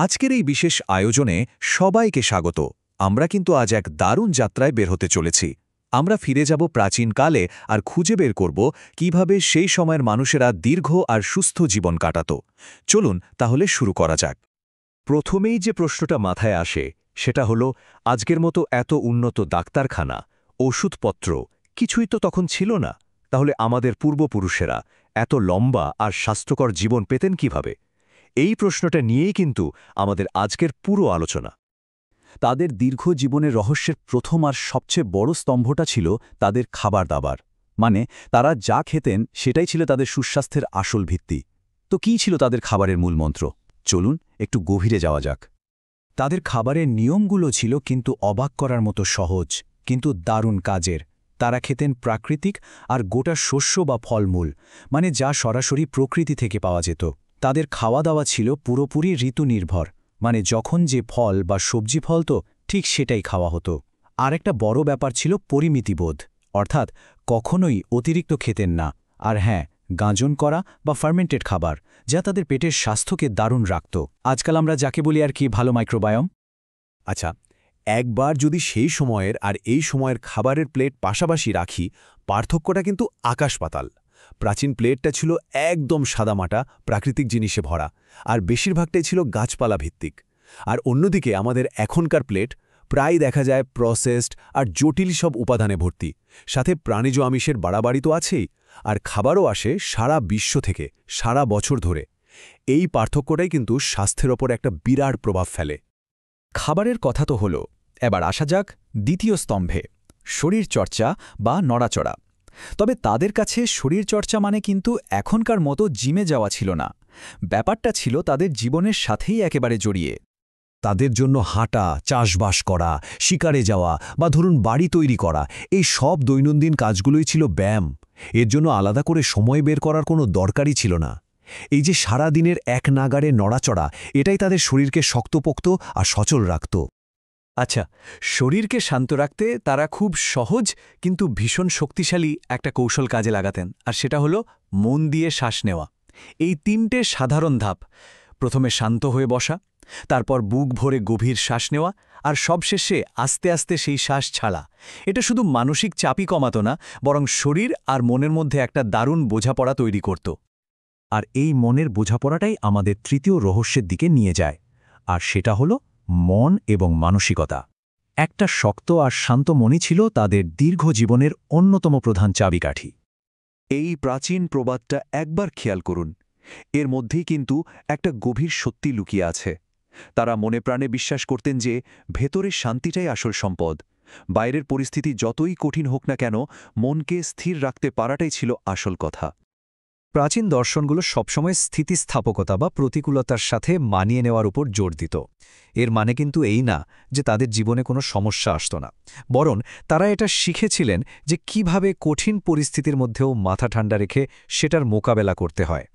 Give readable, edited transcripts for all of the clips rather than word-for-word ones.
আজকের এই বিশেষ আয়োজনে সবাইকে স্বাগত। আমরা কিন্তু আজ এক দারুণ যাত্রায় বের হতে চলেছি। আমরা ফিরে যাব প্রাচীনকালে আর খুঁজে বের করব কিভাবে সেই সময়ের মানুষেরা দীর্ঘ আর সুস্থ জীবন কাটাত। চলুন তাহলে শুরু করা যাক। প্রথমেই যে প্রশ্নটা মাথায় আসে সেটা হলো, আজকের মতো এত উন্নত ডাক্তারখানা, ওষুধপত্র কিছুই তো তখন ছিল না। তাহলে আমাদের পূর্বপুরুষেরা এত লম্বা আর স্বাস্থ্যকর জীবন পেতেন কিভাবে? এই প্রশ্নটা নিয়েই কিন্তু আমাদের আজকের পুরো আলোচনা। তাদের দীর্ঘ জীবনের রহস্যের প্রথম আর সবচেয়ে বড় স্তম্ভটা ছিল তাদের খাবার দাবার। মানে তারা যা খেতেন সেটাই ছিল তাদের সুস্বাস্থ্যের আসল ভিত্তি। তো কী ছিল তাদের খাবারের মূল মন্ত্র? চলুন একটু গভীরে যাওয়া যাক। তাদের খাবারের নিয়মগুলো ছিল কিন্তু অবাক করার মতো সহজ, কিন্তু দারুণ কাজের। তারা খেতেন প্রাকৃতিক আর গোটা শস্য বা ফলমূল, মানে যা সরাসরি প্রকৃতি থেকে পাওয়া যেত। তাদের খাওয়া দাওয়া ছিল পুরোপুরি ঋতু নির্ভর, মানে যখন যে ফল বা সবজি ফলত ঠিক সেটাই খাওয়া হতো। আর একটা বড় ব্যাপার ছিল পরিমিতিবোধ, অর্থাৎ কখনোই অতিরিক্ত খেতেন না। আর হ্যাঁ, গাঁজন করা বা ফার্মেন্টেড খাবার, যা তাদের পেটের স্বাস্থ্যকে দারুণ রাখত। আজকাল আমরা যাকে বলি আর কি ভালো মাইক্রোবায়োম। আচ্ছা, একবার যদি সেই সময়ের আর এই সময়ের খাবারের প্লেট পাশাপাশি রাখি, পার্থক্যটা কিন্তু আকাশ পাতাল। প্রাচীন প্লেটটা ছিল একদম সাদামাটা প্রাকৃতিক জিনিসে ভরা, আর বেশিরভাগটাই ছিল গাছপালা ভিত্তিক। আর অন্যদিকে আমাদের এখনকার প্লেট প্রায় দেখা যায় প্রসেসড আর জটিল সব উপাদানে ভর্তি, সাথে প্রাণীজ আমিষের বাড়াবাড়ি তো আছেই, আর খাবারও আসে সারা বিশ্ব থেকে সারা বছর ধরে। এই পার্থক্যটাই কিন্তু স্বাস্থ্যের ওপর একটা বিরাট প্রভাব ফেলে। খাবারের কথা তো হলো, এবার আসা যাক দ্বিতীয় স্তম্ভে, শরীরচর্চা বা নড়াচড়া। তবে তাদের কাছে শরীরচর্চা মানে কিন্তু এখনকার মতো জিমে যাওয়া ছিল না। ব্যাপারটা ছিল তাদের জীবনের সাথেই একেবারে জড়িয়ে। তাদের জন্য হাঁটা, চাষবাস করা, শিকারে যাওয়া বা ধরুন বাড়ি তৈরি করা, এই সব দৈনন্দিন কাজগুলোই ছিল ব্যায়াম। এর জন্য আলাদা করে সময় বের করার কোনো দরকারই ছিল না। এই যে সারা দিনের এক নাগাড়ে নড়াচড়া, এটাই তাদের শরীরকে শক্তপোক্ত আর সচল রাখত। আচ্ছা, শরীরকে শান্ত রাখতে তারা খুব সহজ কিন্তু ভীষণ শক্তিশালী একটা কৌশল কাজে লাগাতেন, আর সেটা হলো মন দিয়ে শ্বাস নেওয়া। এই তিনটে সাধারণ ধাপ, প্রথমে শান্ত হয়ে বসা, তারপর বুক ভরে গভীর শ্বাস নেওয়া, আর সবশেষে আস্তে আস্তে সেই শ্বাস ছাড়া। এটা শুধু মানসিক চাপই কমাতো না, বরং শরীর আর মনের মধ্যে একটা দারুণ বোঝাপড়া তৈরি করত। আর এই মনের বোঝাপড়াটাই আমাদের তৃতীয় রহস্যের দিকে নিয়ে যায়, আর সেটা হলো মন এবং মানসিকতা। একটা শক্ত আর শান্ত মনই ছিল তাদের দীর্ঘ জীবনের অন্যতম প্রধান চাবিকাঠি। এই প্রাচীন প্রবাদটা একবার খেয়াল করুন, এর মধ্যেই কিন্তু একটা গভীর সত্যি লুকিয়ে আছে। তারা মনে প্রাণে বিশ্বাস করতেন যে ভেতরের শান্তিটাই আসল সম্পদ। বাইরের পরিস্থিতি যতই কঠিন হোক না কেন, মনকে স্থির রাখতে পারাটাই ছিল আসল কথা। প্রাচীন দর্শনগুলো সবসময় স্থিতিস্থাপকতা বা প্রতিকূলতার সাথে মানিয়ে নেওয়ার উপর জোর দিত। এর মানে কিন্তু এই না যে তাদের জীবনে কোনো সমস্যা আসত না, বরং তারা এটা শিখেছিলেন যে কিভাবে কঠিন পরিস্থিতির মধ্যেও মাথা ঠান্ডা রেখে সেটার মোকাবেলা করতে হয়।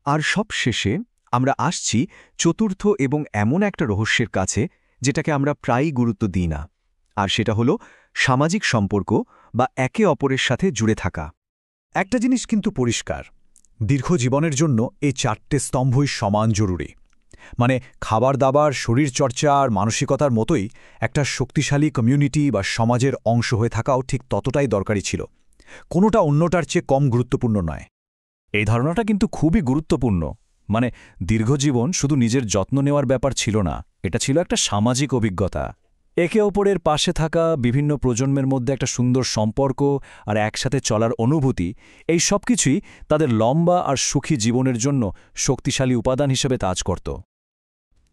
আর সব শেষে আমরা আসছি চতুর্থ এবং এমন একটা রহস্যের কাছে, যেটাকে আমরা প্রায়ই গুরুত্ব দিই না, আর সেটা হলো সামাজিক সম্পর্ক বা একে অপরের সাথে জুড়ে থাকা। একটা জিনিস কিন্তু পরিষ্কার, দীর্ঘ জীবনের জন্য এই চারটে স্তম্ভই সমান জরুরি। মানে খাবার দাবার, শরীরচর্চা আর মানসিকতার মতোই একটা শক্তিশালী কমিউনিটি বা সমাজের অংশ হয়ে থাকাও ঠিক ততটাই দরকারি ছিল। কোনোটা অন্যটার চেয়ে কম গুরুত্বপূর্ণ নয়। এই ধারণাটা কিন্তু খুবই গুরুত্বপূর্ণ। মানে দীর্ঘজীবন শুধু নিজের যত্ন নেওয়ার ব্যাপার ছিল না, এটা ছিল একটা সামাজিক অভিজ্ঞতা। একে অপরের পাশে থাকা, বিভিন্ন প্রজন্মের মধ্যে একটা সুন্দর সম্পর্ক আর একসাথে চলার অনুভূতি, এই সব কিছুই তাদের লম্বা আর সুখী জীবনের জন্য শক্তিশালী উপাদান হিসেবে কাজ করত।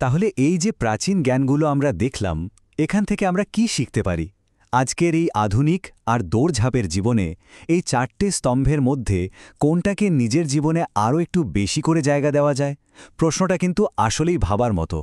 তাহলে এই যে প্রাচীন জ্ঞানগুলো আমরা দেখলাম, এখান থেকে আমরা কি শিখতে পারি? আজকের এই আধুনিক আর দৌড়ঝাঁপের জীবনে এই চারটে স্তম্ভের মধ্যে কোনটাকে নিজের জীবনে আরও একটু বেশি করে জায়গা দেওয়া যায়? প্রশ্নটা কিন্তু আসলেই ভাবার মতো।